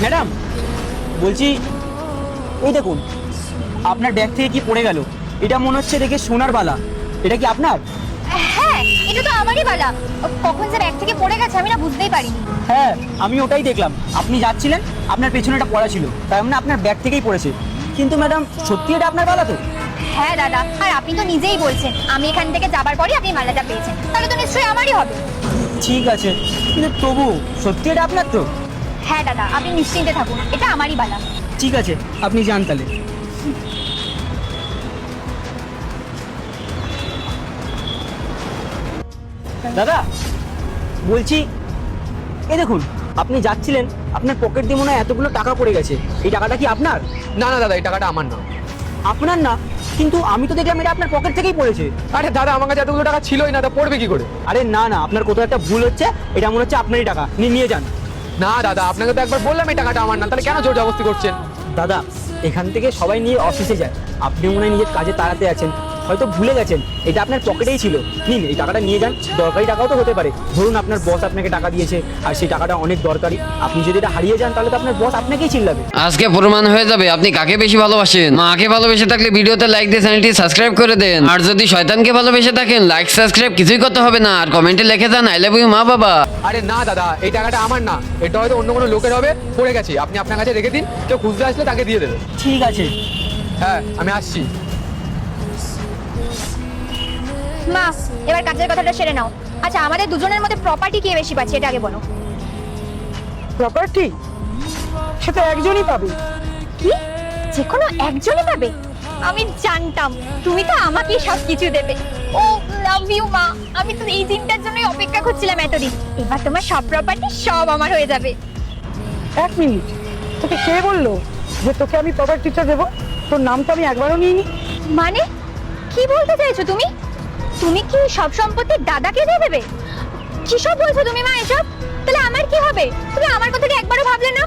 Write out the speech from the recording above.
Madam বলছি, এই দেখুন আপনার ব্যাগ থেকে কি পড়ে গেল? এটা মনে হচ্ছে দেখে সোনার বালা। এটা কি আপনার? হ্যাঁ, এটা তো আমারই বালা। কখন যে ব্যাগ থেকে পড়ে গেছে আমি না বুঝতেই পারিনি। হ্যাঁ, আমি ওটাই দেখলাম। আপনি যাচ্ছিলেন, আপনার পেছনে এটা পড়া ছিল, তার মানে আপনার ব্যাগ থেকেই পড়েছে। কিন্তু ম্যাডাম সত্যি এটা আপনার বালা তো? হ্যাঁ দাদা, আর আপনি তো নিজেই বলছেন আমি এখান থেকে যাবার পরই আপনি মালাটা পেয়েছেন, তাহলে তো নিশ্চয়ই আমারই হবে। ঠিক আছে, কিন্তু তবু সত্যি এটা আপনার তো? হ্যাঁ দাদা, আপনি নিশ্চিন্তে থাকুন, এটা আমারই বালা। ঠিক আছে, আপনি যান তাহলে। দাদা বলছি, এই দেখুন আপনি যাচ্ছিলেন, আপনার পকেট দিয়ে মনে হয় এতগুলো টাকা পড়ে গেছে। এই টাকাটা কি আপনার? না না দাদা, এই টাকাটা আমার না। আপনার না? কিন্তু আমি তো দেখলাম এটা আপনার পকেট থেকেই পড়েছে। আরে দাদা, আমার কাছে এতগুলো টাকা ছিলই না, তা পড়বে কি করে? আরে না না, আপনার কোথাও একটা ভুল হচ্ছে। এটা মনে হচ্ছে আপনারই টাকা, নিয়ে যান। না দাদা, আপনাকে তো একবার বললাম এই টাকাটা আমার না, তাহলে কেন জোর জবরদস্তি করছেন? দাদা এখান থেকে সবাই নিয়ে অফিসে যায়, আপনি মনে হয় নিজের কাজে তাড়াতে আছেন, হয়তো ভুলে গেছেন। এটা আপনার পকেটেই ছিল, নিন এই টাকাটা নিয়ে যান। দরকারি টাকাও তো হতে পারে, ধরুন আপনার বস আপনাকে টাকা দিয়েছে আর সেই টাকাটা অনেক দরকারি, আপনি যদি এটা হারিয়ে যান তাহলে তো আপনার বস আপনাকেই চিল্লাবে। আজকে প্রমাণ হয়ে যাবে আপনি কাকে বেশি ভালোবাসেন। মাকে ভালোবেসে থাকলে ভিডিওতে লাইক দিয়ে চ্যানেলটি সাবস্ক্রাইব করে দেন, আর যদি শয়তানকে ভালোবেসে থাকেন লাইক সাবস্ক্রাইব কিছুই করতে হবে না, আর কমেন্টে লিখে যান আই লাভ ইউ মা বাবা। আরে না দাদা, এই টাকাটা আমার না, এটা হয়তো অন্য কোনো লোকের হবে, পড়ে গেছে। আপনি আপনার কাছে রেখে দিন, কেউ খুঁজতে আসলে তাকে দিয়ে দেবে। ঠিক আছে। হ্যাঁ, আমি আসছি। মা, এবার কাজের কথাটা সেরে নাও। আচ্ছা, আমাদের দুজনের মধ্যে প্রপার্টি কে বেশি পাচ্ছে এটা আগে বলো। প্রপার্টি সেটা একজনই পাবে। কি? যে কোনো একজনই পাবে? আমি জানতাম তুমি তো আমাকেই সব কিছু দেবে। ও লাভ ইউ মা, আমি তো এই দিনটার জন্যই অপেক্ষা করছিলাম এতদিন। এবার তোমার সব প্রপার্টি সব আমার হয়ে যাবে। এক মিনিট, তোকে কে বললো যে তোকে আমি প্রপার্টিটা দেবো? তোর নাম তো আমি একবারও নিইনি। মানে কি বলতে চাইছো তুমি? তুমি কি সব সম্পত্তি দাদাকে দিয়ে দেবে? কি সব বলছো তুমি মা এসব? তাহলে আমার কি হবে? তুমি আমার কথা কি একবারও ভাবলে না?